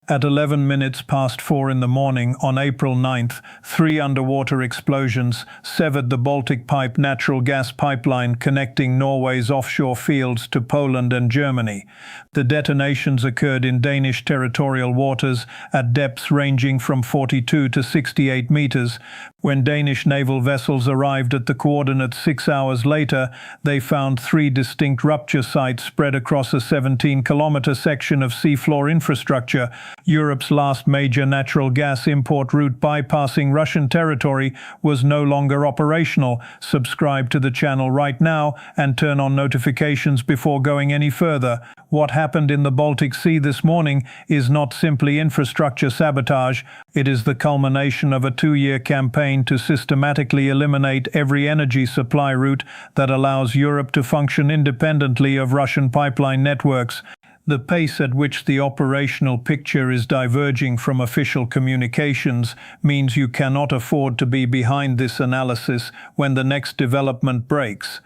At 11 minutes past 4 in the morning on April 9th, 3 underwater explosions severed the Baltic Pipe natural gas pipeline connecting Norway's offshore fields to Poland and Germany. The detonations occurred in Danish territorial waters at depths ranging from 42 to 68 meters. When Danish naval vessels arrived at the coordinates 6 hours later, they found 3 distinct rupture sites spread across a 17-kilometer section of seafloor infrastructure. Europe's last major natural gas import route bypassing Russian territory was no longer operational. Subscribe to the channel right now and turn on notifications before going any further. What happened in the Baltic Sea this morning is not simply infrastructure sabotage, it is the culmination of a 2-year campaign to systematically eliminate every energy supply route that allows Europe to function independently of Russian pipeline networks. The pace at which the operational picture is diverging from official communications means you cannot afford to be behind this analysis when the next development breaks.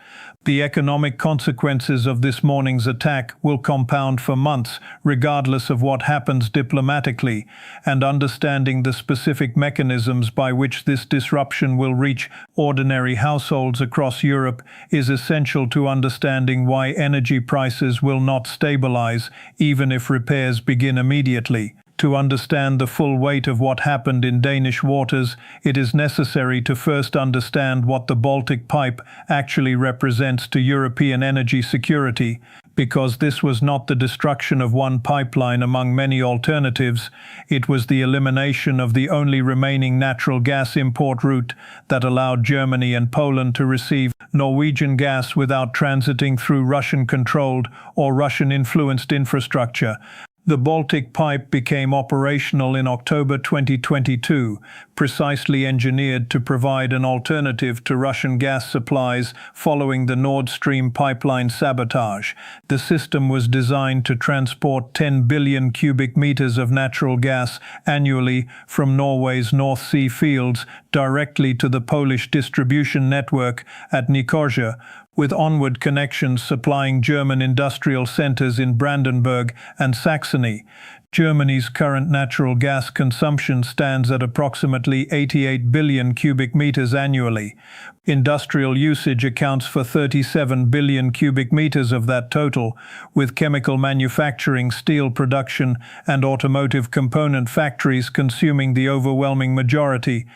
The economic consequences of this morning's attack will compound for months, regardless of what happens diplomatically, and understanding the specific mechanisms by which this disruption will reach ordinary households across Europe is essential to understanding why energy prices will not stabilize, even if repairs begin immediately. To understand the full weight of what happened in Danish waters, it is necessary to first understand what the Baltic Pipe actually represents to European energy security. Because this was not the destruction of one pipeline among many alternatives, it was the elimination of the only remaining natural gas import route that allowed Germany and Poland to receive Norwegian gas without transiting through Russian-controlled or Russian-influenced infrastructure. The Baltic Pipe became operational in October 2022, precisely engineered to provide an alternative to Russian gas supplies following the Nord Stream pipeline sabotage. The system was designed to transport 10 billion cubic meters of natural gas annually from Norway's North Sea fields directly to the Polish distribution network at Nikozhia, with onward connections supplying German industrial centers in Brandenburg and Saxony. Germany's current natural gas consumption stands at approximately 88 billion cubic meters annually. Industrial usage accounts for 37 billion cubic meters of that total, with chemical manufacturing, steel production, and automotive component factories consuming the overwhelming majority.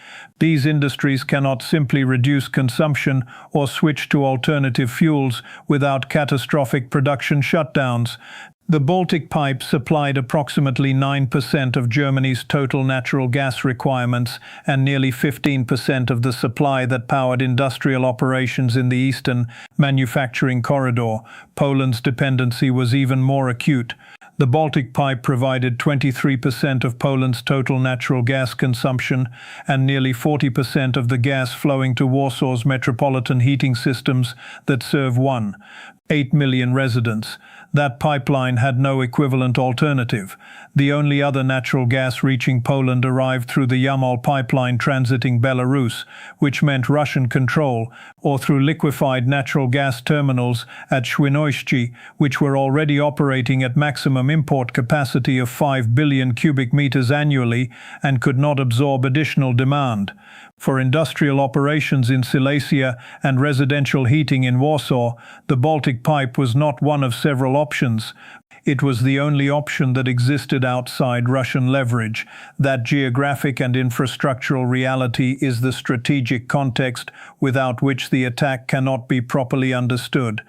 These industries cannot simply reduce consumption or switch to alternative fuels without catastrophic production shutdowns. The Baltic Pipe supplied approximately 9% of Germany's total natural gas requirements and nearly 15% of the supply that powered industrial operations in the eastern manufacturing corridor. Poland's dependency was even more acute. The Baltic Pipe provided 23% of Poland's total natural gas consumption and nearly 40% of the gas flowing to Warsaw's metropolitan heating systems that serve 1.8 million residents. That pipeline had no equivalent alternative. The only other natural gas reaching Poland arrived through the Yamal pipeline transiting Belarus, which meant Russian control, or through liquefied natural gas terminals at Świnoujście, which were already operating at maximum import capacity of 5 billion cubic meters annually and could not absorb additional demand. For industrial operations in Silesia and residential heating in Warsaw, the Baltic Pipe was not one of several options. It was the only option that existed outside Russian leverage. That geographic and infrastructural reality is the strategic context without which the attack cannot be properly understood.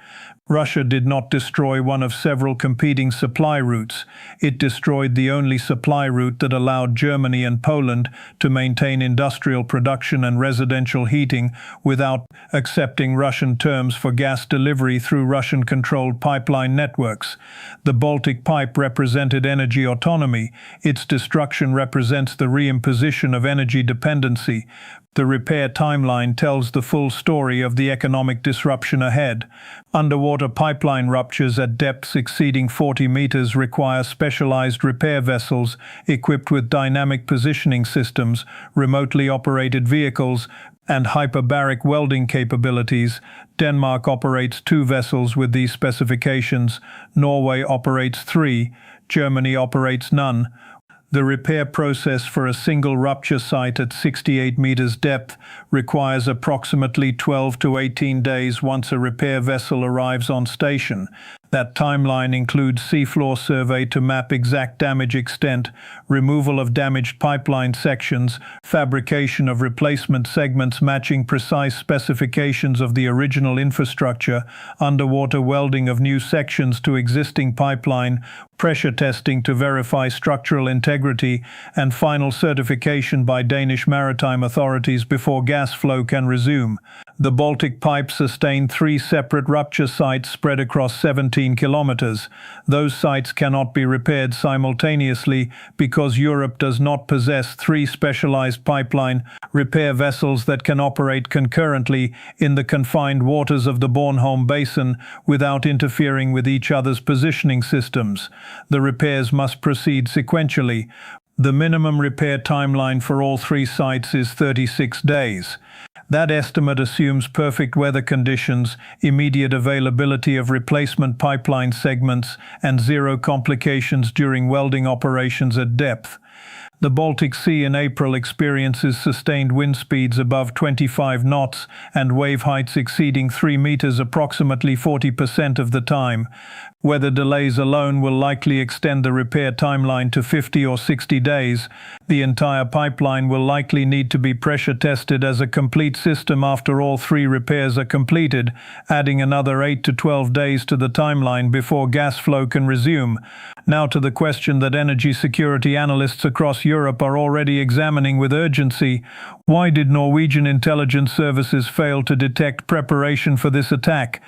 Russia did not destroy one of several competing supply routes. It destroyed the only supply route that allowed Germany and Poland to maintain industrial production and residential heating without accepting Russian terms for gas delivery through Russian-controlled pipeline networks. The Baltic Pipe represented energy autonomy. Its destruction represents the reimposition of energy dependency. The repair timeline tells the full story of the economic disruption ahead. Underwater pipeline ruptures at depths exceeding 40 meters require specialized repair vessels equipped with dynamic positioning systems, remotely operated vehicles, and hyperbaric welding capabilities. Denmark operates 2 vessels with these specifications. Norway operates 3. Germany operates none. The repair process for a single rupture site at 68 meters depth requires approximately 12 to 18 days once a repair vessel arrives on station. That timeline includes seafloor survey to map exact damage extent, removal of damaged pipeline sections, fabrication of replacement segments matching precise specifications of the original infrastructure, underwater welding of new sections to existing pipeline, pressure testing to verify structural integrity, and final certification by Danish maritime authorities before gas flow can resume. The Baltic Pipe sustained 3 separate rupture sites spread across 17 kilometers. Those sites cannot be repaired simultaneously because Europe does not possess 3 specialized pipeline repair vessels that can operate concurrently in the confined waters of the Bornholm Basin without interfering with each other's positioning systems. The repairs must proceed sequentially. The minimum repair timeline for all 3 sites is 36 days. That estimate assumes perfect weather conditions, immediate availability of replacement pipeline segments, and 0 complications during welding operations at depth. The Baltic Sea in April experiences sustained wind speeds above 25 knots and wave heights exceeding 3 meters approximately 40% of the time. Weather delays alone will likely extend the repair timeline to 50 or 60 days. The entire pipeline will likely need to be pressure tested as a complete system after all 3 repairs are completed, adding another 8 to 12 days to the timeline before gas flow can resume. Now to the question that energy security analysts across Europe are already examining with urgency. Why did Norwegian intelligence services fail to detect preparation for this attack?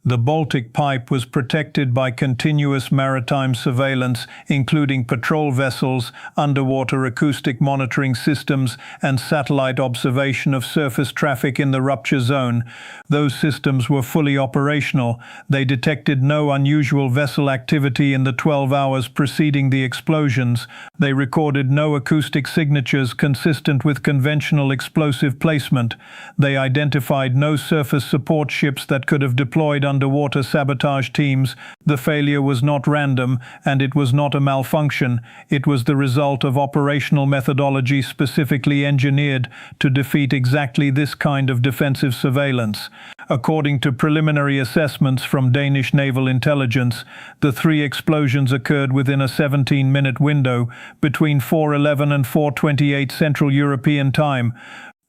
The Baltic Pipe was protected by continuous maritime surveillance, including patrol vessels, underwater acoustic monitoring systems, and satellite observation of surface traffic in the rupture zone. Those systems were fully operational. They detected no unusual vessel activity in the 12 hours preceding the explosions. They recorded no acoustic signatures consistent with conventional explosive placement. They identified no surface support ships that could have deployed underwater sabotage teams. The failure was not random, and it was not a malfunction. It was the result of operational methodology specifically engineered to defeat exactly this kind of defensive surveillance. According to preliminary assessments from Danish naval intelligence, the 3 explosions occurred within a 17-minute window between 4:11 and 4:28 Central European Time.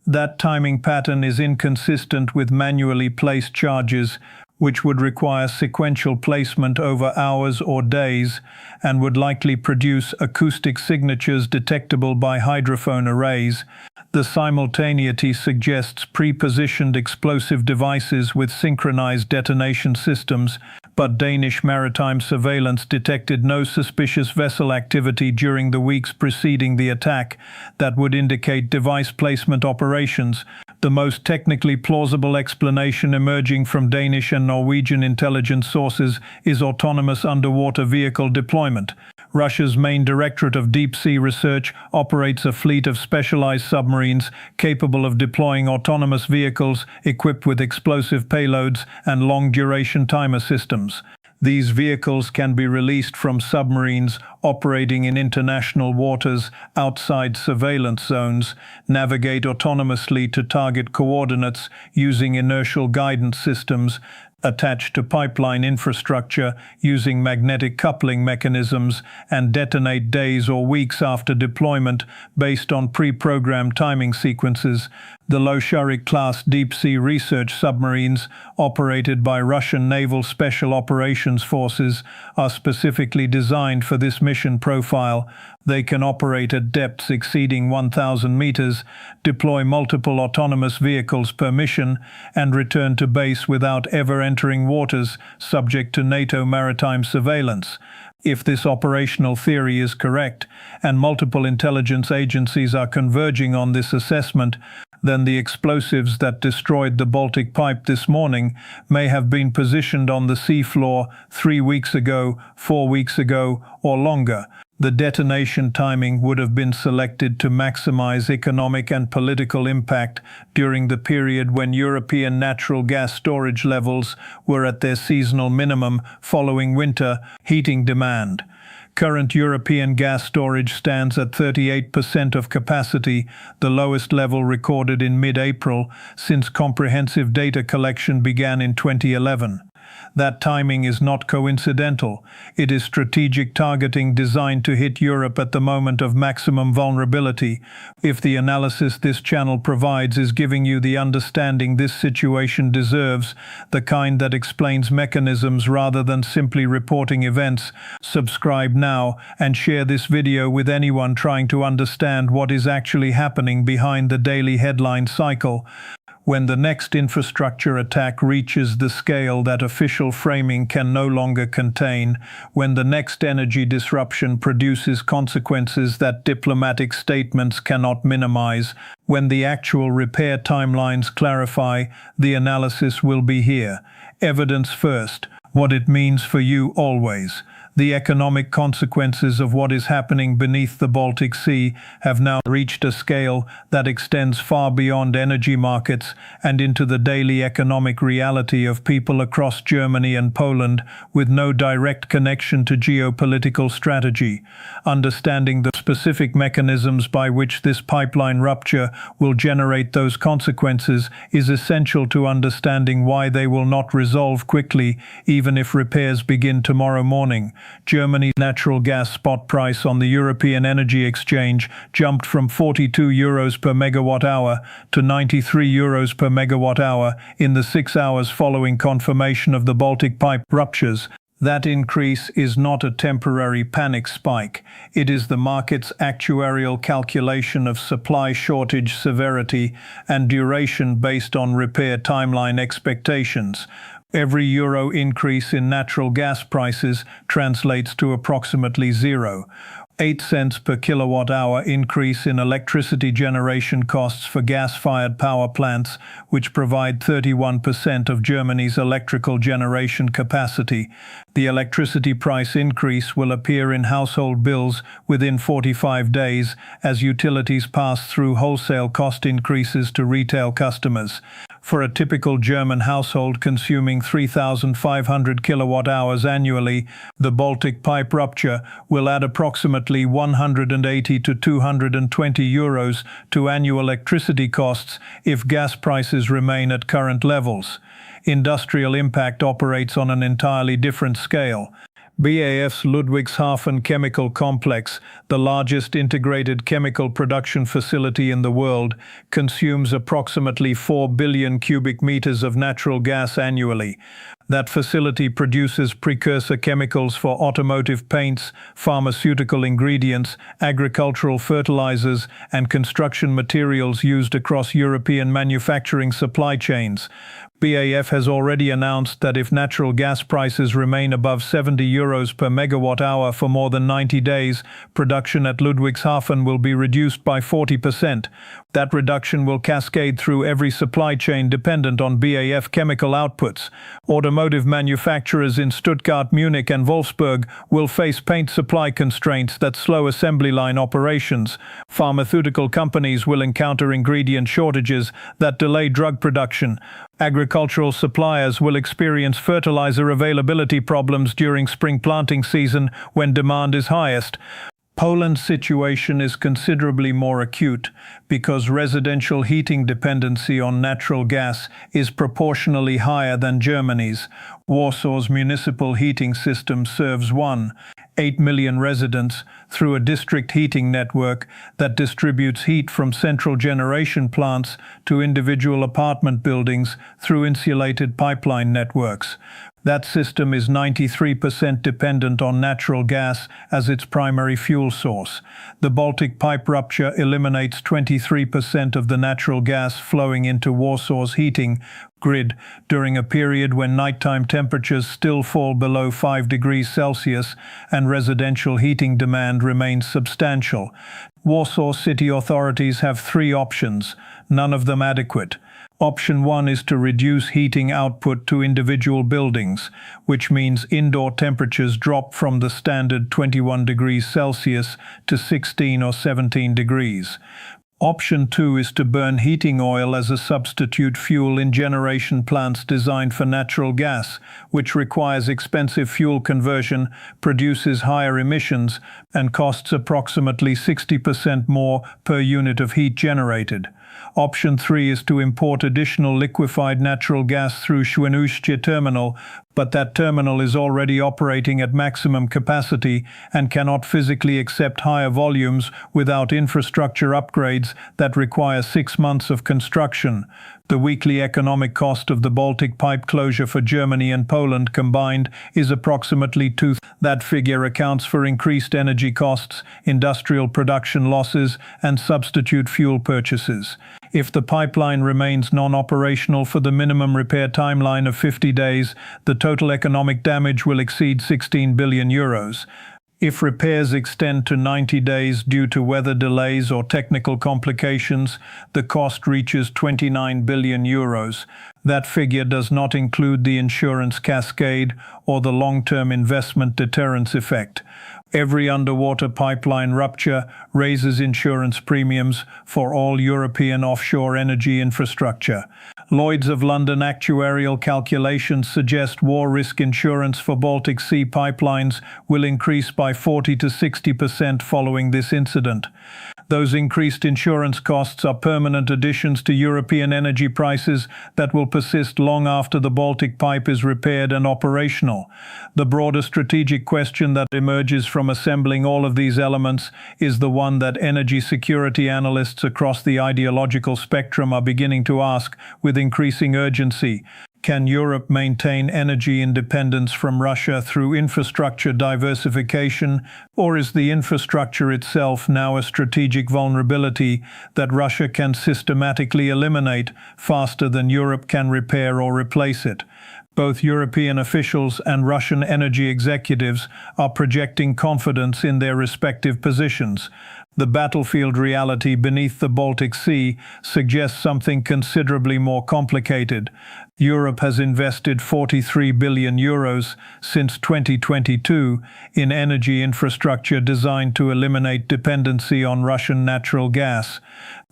That timing pattern is inconsistent with manually placed charges, which would require sequential placement over hours or days and would likely produce acoustic signatures detectable by hydrophone arrays. The simultaneity suggests pre-positioned explosive devices with synchronized detonation systems, but Danish maritime surveillance detected no suspicious vessel activity during the weeks preceding the attack that would indicate device placement operations. The most technically plausible explanation emerging from Danish and Norwegian intelligence sources is autonomous underwater vehicle deployment. Russia's main Directorate of Deep-Sea Research operates a fleet of specialized submarines capable of deploying autonomous vehicles equipped with explosive payloads and long-duration timer systems. These vehicles can be released from submarines operating in international waters outside surveillance zones, navigate autonomously to target coordinates using inertial guidance systems, attached to pipeline infrastructure using magnetic coupling mechanisms, and detonate days or weeks after deployment based on pre-programmed timing sequences. The Losharik-class deep-sea research submarines, operated by Russian Naval Special Operations Forces, are specifically designed for this mission profile. They can operate at depths exceeding 1,000 meters, deploy multiple autonomous vehicles per mission, and return to base without ever entering waters subject to NATO maritime surveillance. If this operational theory is correct, and multiple intelligence agencies are converging on this assessment, then the explosives that destroyed the Baltic Pipe this morning may have been positioned on the seafloor 3 weeks ago, 4 weeks ago, or longer. The detonation timing would have been selected to maximize economic and political impact during the period when European natural gas storage levels were at their seasonal minimum following winter heating demand. Current European gas storage stands at 38% of capacity, the lowest level recorded in mid-April since comprehensive data collection began in 2011. That timing is not coincidental. It is strategic targeting designed to hit Europe at the moment of maximum vulnerability. If the analysis this channel provides is giving you the understanding this situation deserves, the kind that explains mechanisms rather than simply reporting events, subscribe now and share this video with anyone trying to understand what is actually happening behind the daily headline cycle. When the next infrastructure attack reaches the scale that official framing can no longer contain, when the next energy disruption produces consequences that diplomatic statements cannot minimize, when the actual repair timelines clarify, the analysis will be here. Evidence first, what it means for you always. The economic consequences of what is happening beneath the Baltic Sea have now reached a scale that extends far beyond energy markets and into the daily economic reality of people across Germany and Poland with no direct connection to geopolitical strategy. Understanding the specific mechanisms by which this pipeline rupture will generate those consequences is essential to understanding why they will not resolve quickly, even if repairs begin tomorrow morning. Germany's natural gas spot price on the European Energy Exchange jumped from €42 per megawatt-hour to €93 per megawatt-hour in the 6 hours following confirmation of the Baltic pipe ruptures. That increase is not a temporary panic spike. It is the market's actuarial calculation of supply shortage severity and duration based on repair timeline expectations. Every euro increase in natural gas prices translates to approximately 0.08 cents per kilowatt-hour increase in electricity generation costs for gas-fired power plants, which provide 31% of Germany's electrical generation capacity. The electricity price increase will appear in household bills within 45 days as utilities pass through wholesale cost increases to retail customers. For a typical German household consuming 3,500 kilowatt-hours annually, the Baltic pipe rupture will add approximately 180 to 220 euros to annual electricity costs if gas prices remain at current levels. Industrial impact operates on an entirely different scale. BASF's Ludwigshafen Chemical Complex, the largest integrated chemical production facility in the world, consumes approximately 4 billion cubic meters of natural gas annually. That facility produces precursor chemicals for automotive paints, pharmaceutical ingredients, agricultural fertilizers, and construction materials used across European manufacturing supply chains. BASF has already announced that if natural gas prices remain above €70 per megawatt-hour for more than 90 days, production at Ludwigshafen will be reduced by 40%. That reduction will cascade through every supply chain dependent on BASF chemical outputs. Automotive manufacturers in Stuttgart, Munich, and Wolfsburg will face paint supply constraints that slow assembly line operations. Pharmaceutical companies will encounter ingredient shortages that delay drug production. Agricultural suppliers will experience fertilizer availability problems during spring planting season when demand is highest. Poland's situation is considerably more acute because residential heating dependency on natural gas is proportionally higher than Germany's. Warsaw's municipal heating system serves 1.8 million residents through a district heating network that distributes heat from central generation plants to individual apartment buildings through insulated pipeline networks. That system is 93% dependent on natural gas as its primary fuel source. The Baltic pipe rupture eliminates 23% of the natural gas flowing into Warsaw's heating grid during a period when nighttime temperatures still fall below 5 degrees Celsius and residential heating demand remains substantial. Warsaw city authorities have 3 options, none of them adequate. Option 1 is to reduce heating output to individual buildings, which means indoor temperatures drop from the standard 21 degrees Celsius to 16 or 17 degrees. Option 2 is to burn heating oil as a substitute fuel in generation plants designed for natural gas, which requires expensive fuel conversion, produces higher emissions, and costs approximately 60% more per unit of heat generated. Option 3 is to import additional liquefied natural gas through Świnoujście terminal, but that terminal is already operating at maximum capacity and cannot physically accept higher volumes without infrastructure upgrades that require 6 months of construction. The weekly economic cost of the Baltic pipe closure for Germany and Poland combined is approximately 2. That figure accounts for increased energy costs, industrial production losses, and substitute fuel purchases. If the pipeline remains non-operational for the minimum repair timeline of 50 days, the total economic damage will exceed 16 billion euros. If repairs extend to 90 days due to weather delays or technical complications, the cost reaches 29 billion euros. That figure does not include the insurance cascade or the long-term investment deterrence effect. Every underwater pipeline rupture raises insurance premiums for all European offshore energy infrastructure. Lloyd's of London actuarial calculations suggest war risk insurance for Baltic Sea pipelines will increase by 40 to 60% following this incident. Those increased insurance costs are permanent additions to European energy prices that will persist long after the Baltic pipe is repaired and operational. The broader strategic question that emerges from assembling all of these elements is the one that energy security analysts across the ideological spectrum are beginning to ask with increasing urgency. Can Europe maintain energy independence from Russia through infrastructure diversification, or is the infrastructure itself now a strategic vulnerability that Russia can systematically eliminate faster than Europe can repair or replace it? Both European officials and Russian energy executives are projecting confidence in their respective positions. The battlefield reality beneath the Baltic Sea suggests something considerably more complicated. Europe has invested 43 billion euros since 2022 in energy infrastructure designed to eliminate dependency on Russian natural gas.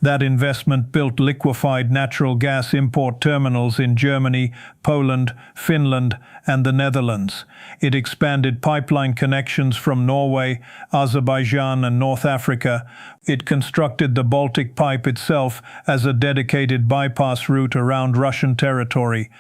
That investment built liquefied natural gas import terminals in Germany, Poland, Finland, and the Netherlands. It expanded pipeline connections from Norway, Azerbaijan, and North Africa. It constructed the Baltic Pipe itself as a dedicated bypass route around Russian territory.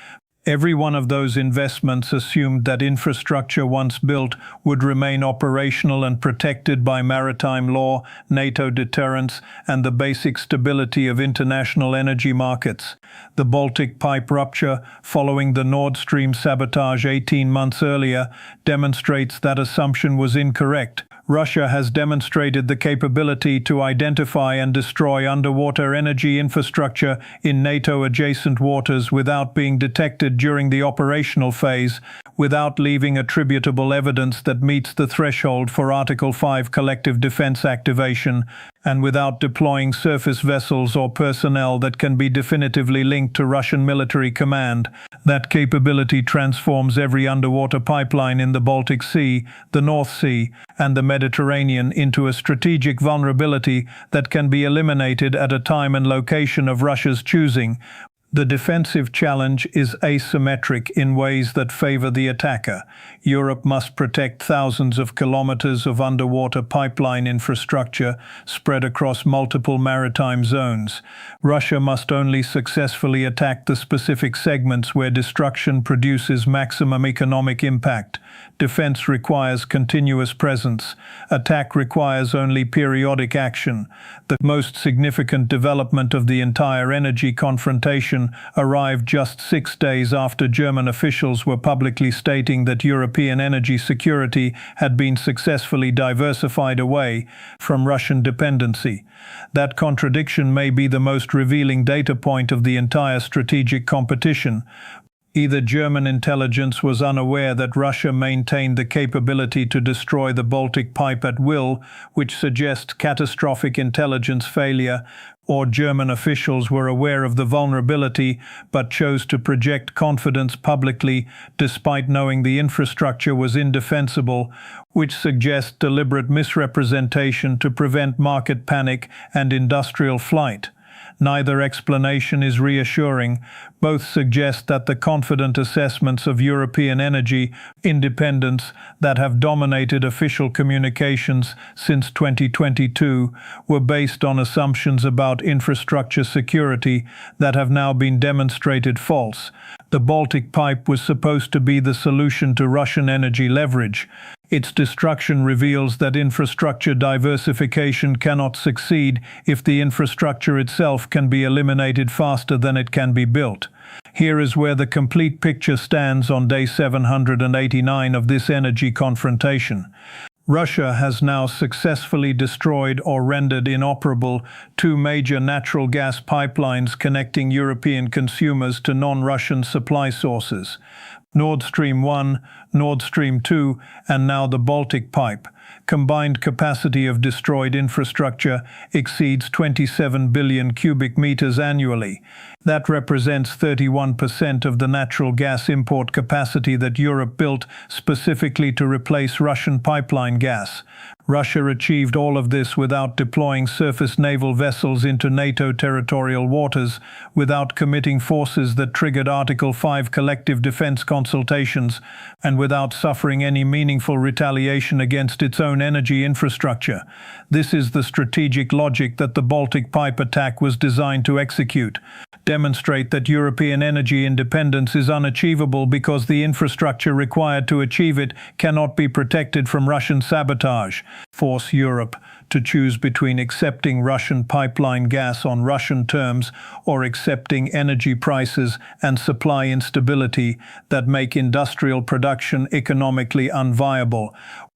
Every one of those investments assumed that infrastructure once built would remain operational and protected by maritime law, NATO deterrence, and the basic stability of international energy markets. The Baltic pipe rupture, following the Nord Stream sabotage 18 months earlier, demonstrates that assumption was incorrect. Russia has demonstrated the capability to identify and destroy underwater energy infrastructure in NATO-adjacent waters without being detected during the operational phase, without leaving attributable evidence that meets the threshold for Article 5 collective defense activation, and without deploying surface vessels or personnel that can be definitively linked to Russian military command. That capability transforms every underwater pipeline in the Baltic Sea, the North Sea, and the Mediterranean into a strategic vulnerability that can be eliminated at a time and location of Russia's choosing. The defensive challenge is asymmetric in ways that favor the attacker. Europe must protect thousands of kilometers of underwater pipeline infrastructure spread across multiple maritime zones. Russia must only successfully attack the specific segments where destruction produces maximum economic impact. Defense requires continuous presence. Attack requires only periodic action. The most significant development of the entire energy confrontation arrived just 6 days after German officials were publicly stating that European energy security had been successfully diversified away from Russian dependency. That contradiction may be the most revealing data point of the entire strategic competition. Either German intelligence was unaware that Russia maintained the capability to destroy the Baltic Pipe at will, which suggests catastrophic intelligence failure, or German officials were aware of the vulnerability but chose to project confidence publicly despite knowing the infrastructure was indefensible, which suggests deliberate misrepresentation to prevent market panic and industrial flight. Neither explanation is reassuring. Both suggest that the confident assessments of European energy independence that have dominated official communications since 2022 were based on assumptions about infrastructure security that have now been demonstrated false. The Baltic Pipe was supposed to be the solution to Russian energy leverage. Its destruction reveals that infrastructure diversification cannot succeed if the infrastructure itself can be eliminated faster than it can be built. Here is where the complete picture stands on day 789 of this energy confrontation. Russia has now successfully destroyed or rendered inoperable two major natural gas pipelines connecting European consumers to non-Russian supply sources. Nord Stream 1, Nord Stream 2, and now the Baltic Pipe. Combined capacity of destroyed infrastructure exceeds 27 billion cubic meters annually. That represents 31% of the natural gas import capacity that Europe built specifically to replace Russian pipeline gas. Russia achieved all of this without deploying surface naval vessels into NATO territorial waters, without committing forces that triggered Article 5 collective defense consultations, and without suffering any meaningful retaliation against its own energy infrastructure. This is the strategic logic that the Baltic Pipe attack was designed to execute. Demonstrate that European energy independence is unachievable because the infrastructure required to achieve it cannot be protected from Russian sabotage. Force Europe to choose between accepting Russian pipeline gas on Russian terms or accepting energy prices and supply instability that make industrial production economically unviable.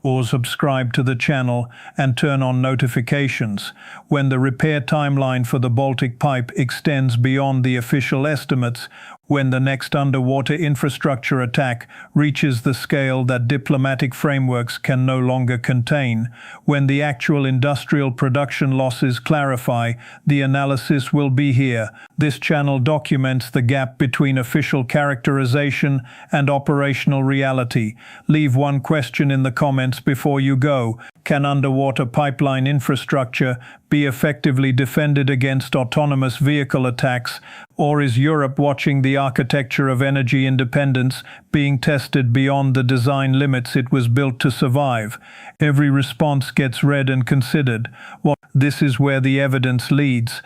Or subscribe to the channel and turn on notifications. When the repair timeline for the Baltic Pipe extends beyond the official estimates, when the next underwater infrastructure attack reaches the scale that diplomatic frameworks can no longer contain, when the actual industrial production losses clarify, the analysis will be here. This channel documents the gap between official characterization and operational reality. Leave one question in the comments before you go. Can underwater pipeline infrastructure be effectively defended against autonomous vehicle attacks, or is Europe watching the architecture of energy independence being tested beyond the design limits it was built to survive? Every response gets read and considered. This is where the evidence leads.